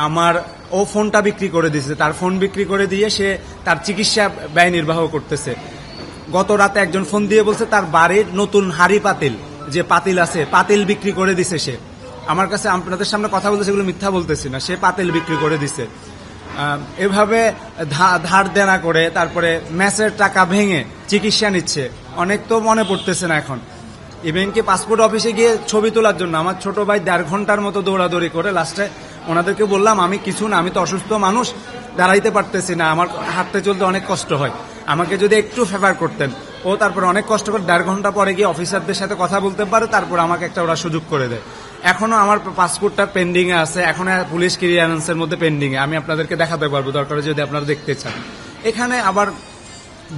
আমার ও ফোনটা বিক্রি করে দিয়েছে, তার ফোন বিক্রি করে দিয়ে সে তার চিকিৎসা ব্যয় নির্বাহ করতেছে। গত রাতে একজন ফোন দিয়ে বলছে তার বাড়ির নতুন হাড়ি পাতিল যে পাতিল আছে, পাতিল বিক্রি করে দিছে সে। আমার কাছে আপনাদের সামনে কথা বলতে সেগুলো মিথ্যা বলতেছি না, সে পাতিল বিক্রি করে দিছে। এভাবে ধার দেনা করে তারপরে ম্যাচের টাকা ভেঙে চিকিৎসা নিচ্ছে। অনেক তো মনে পড়তেছে না এখন। ইভেন কি পাসপোর্ট অফিসে গিয়ে ছবি তোলার জন্য আমার ছোট ভাই 1.5 ঘন্টার মতো দৌড়াদৌড়ি করে লাস্টে ওনাদেরকে বললাম আমি কিছু না, আমি তো অসুস্থ মানুষ, দাঁড়াইতে পারতেছি না, আমার হাঁটতে চলতে অনেক কষ্ট হয়, আমাকে যদি একটু ফেভার করতেন। ও তারপর অনেক কষ্ট করে 1.5 ঘন্টা পরে গিয়ে অফিসারদের সাথে কথা বলতে পারে, তারপর আমাকে একটা ওরা সুযোগ করে দেয়। এখনো আমার পাসপোর্টটা পেন্ডিং এ আছে, এখন পুলিশ ক্লিয়ারেন্সের মধ্যে পেন্ডিং এ। আমি আপনাদেরকে দেখাতে পারবো দরকার যদি আপনারা দেখতে চান। এখানে আবার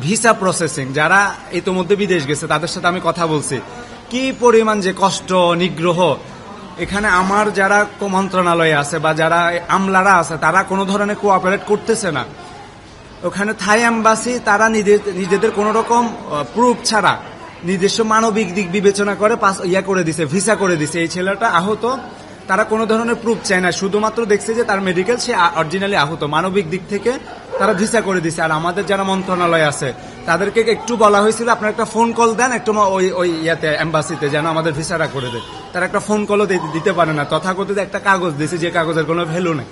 ভিসা প্রসেসিং, যারা ইতোমধ্যে বিদেশ গেছে তাদের সাথে আমি কথা বলছি, কি পরিমাণ যে কষ্ট নিগ্রহ। এখানে আমার যারা মন্ত্রণালয়ে আছে বা যারা আমলারা আছে তারা কোনো ধরনের কোঅপারেট করতেছে না। ওখানে থাই এম্বাসি তারা নিজেদের কোন রকম প্রুফ ছাড়া নিজস্ব মানবিক দিক বিবেচনা করে করে দিছে, ভিসা করে দিছে। এই ছেলেটা আহত, তারা কোনো ধরনের প্রুফ চায় না, শুধুমাত্র দেখছে যে তার মেডিকেল, সে অরিজিনালি আহত, মানবিক দিক থেকে তারা ভিসা করে দিছে। আর আমাদের যারা মন্ত্রণালয় আছে তাদেরকে একটু বলা হয়েছিল আপনারা একটা ফোন কল দেন একটু ওই ইয়াতে এম্বাসিতে যেন আমাদের ভিসাটা করে দেয়। তারা একটা ফোন কলও দিতে পারে না, তথাকথিত একটা কাগজ দিয়েছে যে কাগজের কোনো ভ্যালু নেই।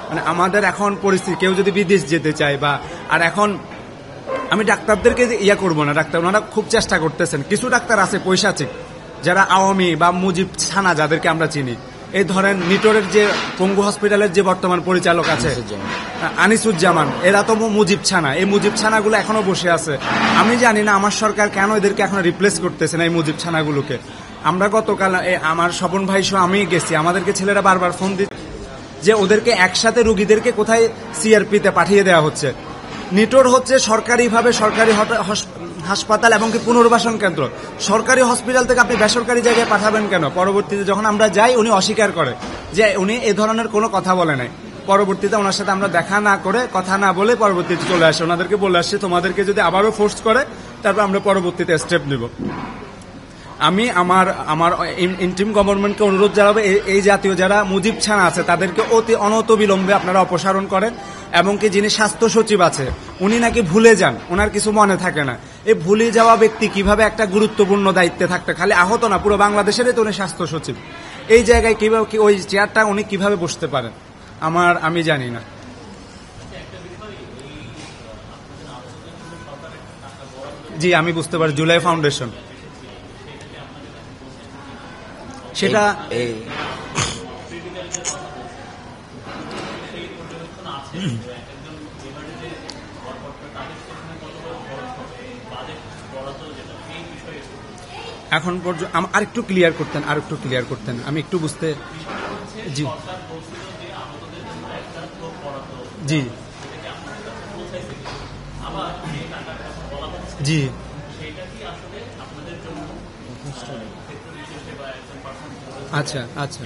মানে আমাদের এখন পরিস্থিতি, কেউ যদি বিদেশ যেতে চায় বা, আর এখন আমি ডাক্তারদেরকে করবো না, ডাক্তার ওনারা খুব চেষ্টা করতেছেন। কিছু ডাক্তার আছে পৈশাচিক, যারা আওয়ামী বা মুজিব ছানা যাদেরকে আমরা চিনি। এই ধরেন নিটোরের যে পঙ্গু হসপিটালের যে বর্তমান পরিচালক আছে আনিসুজ্জামান, এরা তো মুজিব ছানা। এই মুজিব ছানাগুলো এখনো বসে আছে। আমি জানি না আমার সরকার কেন এদেরকে এখনো রিপ্লেস করতেছে না এই মুজিব ছানাগুলোকে। আমরা গতকাল আমার স্বপন ভাই সহ আমি গেছি, আমাদেরকে ছেলেরা বারবার ফোন দিচ্ছে যে ওদেরকে একসাথে রুগীদেরকে কোথায় সিআরপিতে পাঠিয়ে দেওয়া হচ্ছে। নিটোর হচ্ছে সরকারিভাবে সরকারি হাসপাতাল এবং কি পুনর্বাসন কেন্দ্র। সরকারি হসপিটাল থেকে আপনি বেসরকারি জায়গায় পাঠাবেন কেন? পরবর্তীতে যখন আমরা যাই উনি অস্বীকার করে যে উনি এ ধরনের কোনো কথা বলে নাই। পরবর্তীতে ওনার সাথে আমরা দেখা না করে, কথা না বলে পরবর্তীতে চলে আসে। ওনাদেরকে বলে আসছে তোমাদেরকে যদি আবারও ফোর্স করে তারপর আমরা পরবর্তীতে স্টেপ নিব। আমি আমার ইন্টিম গভর্নমেন্টকে অনুরোধ জানাবো এই জাতীয় যারা মুজিব ছানা আছে তাদেরকে অতি অনতবিলম্বে আপনারা অপসারণ করেন। এবং কি যিনি স্বাস্থ্য সচিব আছে উনি নাকি ভুলে যান, ওনার কিছু মনে থাকে না। এই ভুলে যাওয়া ব্যক্তি কিভাবে একটা গুরুত্বপূর্ণ দায়িত্বে থাকতে, খালি আহত না পুরো বাংলাদেশেরই তো উনি স্বাস্থ্য সচিব, এই জায়গায় কিভাবে ওই চেয়ারটা উনি কিভাবে বসতে পারেন আমি জানি না। জি আমি বুঝতে পারি, জুলাই ফাউন্ডেশন সেটা এখন পর্যন্ত আরেকটু ক্লিয়ার করতেন, আমি একটু বুঝতে। জি জি জি আচ্ছা আচ্ছা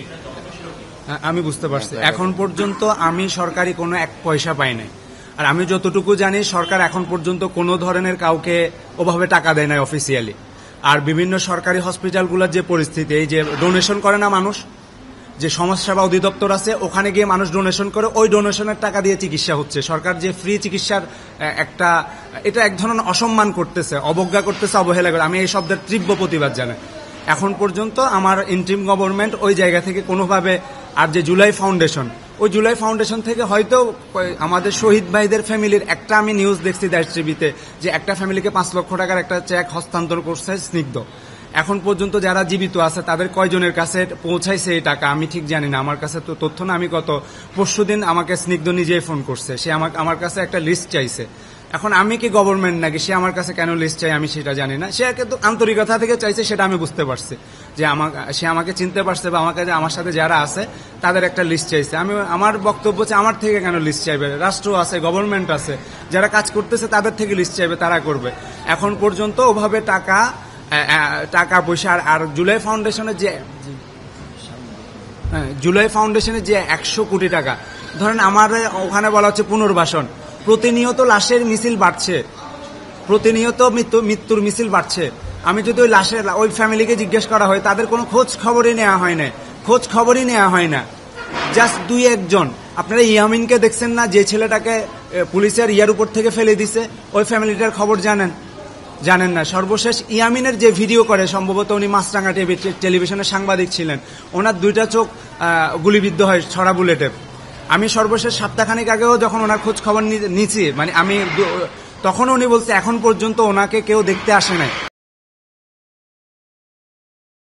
আমি বুঝতে পারছি। এখন পর্যন্ত আমি সরকারি কোনো 1 পয়সা পাই নাই। আর আমি যতটুকু জানি সরকার এখন পর্যন্ত কোনো ধরনের কাউকে ওভাবে টাকা দেয় নাই অফিসিয়ালি। আর বিভিন্ন সরকারি হসপিটালগুলোর যে পরিস্থিতি, এই যে ডোনেশন করে না মানুষ, যে সমাজসেবা অধিদপ্তর আছে ওখানে গিয়ে মানুষ ডোনেশন করে, ওই ডোনেশনের টাকা দিয়ে চিকিৎসা হচ্ছে। সরকার যে ফ্রি চিকিৎসার এটা এক ধরনের অসম্মান করতেছে, অবজ্ঞা করতেছে, অবহেলা করে। আমি এই শব্দের তীব্র প্রতিবাদ জানাই। এখন পর্যন্ত আমার ইন্টিম গভর্নমেন্ট ওই জায়গা থেকে কোনোভাবে, আর যে জুলাই ফাউন্ডেশন থেকে হয়তো আমাদের শহীদ ভাইদের ফ্যামিলির একটা আমি নিউজ দেখছি দেশ টিভিতে যে একটা ফ্যামিলিকে 5 লক্ষ টাকার একটা চেক হস্তান্তর করছে স্নিগ্ধ। এখন পর্যন্ত যারা জীবিত আছে তাদের কয়জনের কাছে পৌঁছাইছে এই টাকা আমি ঠিক জানি না, আমার কাছে তো তথ্য না। আমি পরশুদিন আমাকে স্নিগ্ধ নিজেই ফোন করছে, সে আমার কাছে একটা লিস্ট চাইছে। এখন আমি কি গভর্নমেন্ট নাকি, সে আমার কাছে কেন লিস্ট চাই আমি সেটা জানি না। সে কিন্তু আন্তরিকতা থেকে চাইছে, সেটা আমি বুঝতে পারছি যে সে আমাকে চিনতে পারছে বা আমার সাথে যারা আছে তাদের একটা লিস্ট চাইছে। আমার বক্তব্য হচ্ছে আমার থেকে কেন লিস্ট চাইবে? রাষ্ট্র আছে, গভর্নমেন্ট আছে, যারা কাজ করতেছে তাদের থেকে লিস্ট চাইবে, তারা করবে। এখন পর্যন্ত ওভাবে টাকা পয়সা আর জুলাই ফাউন্ডেশনের যে 100 কোটি টাকা, ধরেন আমার ওখানে বলা হচ্ছে পুনর্বাসন, প্রতিনিয়ত লাশের মিছিল বাড়ছে, প্রতিনিয়ত মৃত্যুর মিছিল বাড়ছে। আমি যদি ওই ফ্যামিলিকে জিজ্ঞেস করা হয় তাদের কোনো খোঁজ খবরই নেওয়া হয় না। জাস্ট 2-1 জন। আপনারা ইয়ামিনকে দেখছেন না, যে ছেলেটাকে পুলিশের ইয়ার উপর থেকে ফেলে দিছে, ওই ফ্যামিলিটার খবর জানেন না। সর্বশেষ ইয়ামিনের যে ভিডিও করে, সম্ভবত উনি মাছরাঙ্গা টেলিভিশনের সাংবাদিক ছিলেন, ওনার 2টা চোখ গুলিবিদ্ধ হয় ছড়া বুলেটে। আমি সর্বশেষ সপ্তাহখানেক আগেও যখন ওনার খোঁজ খবর নিয়েছি, মানে আমি তখন উনি বলছে এখন পর্যন্ত ওনাকে কেউ দেখতে আসে নাই।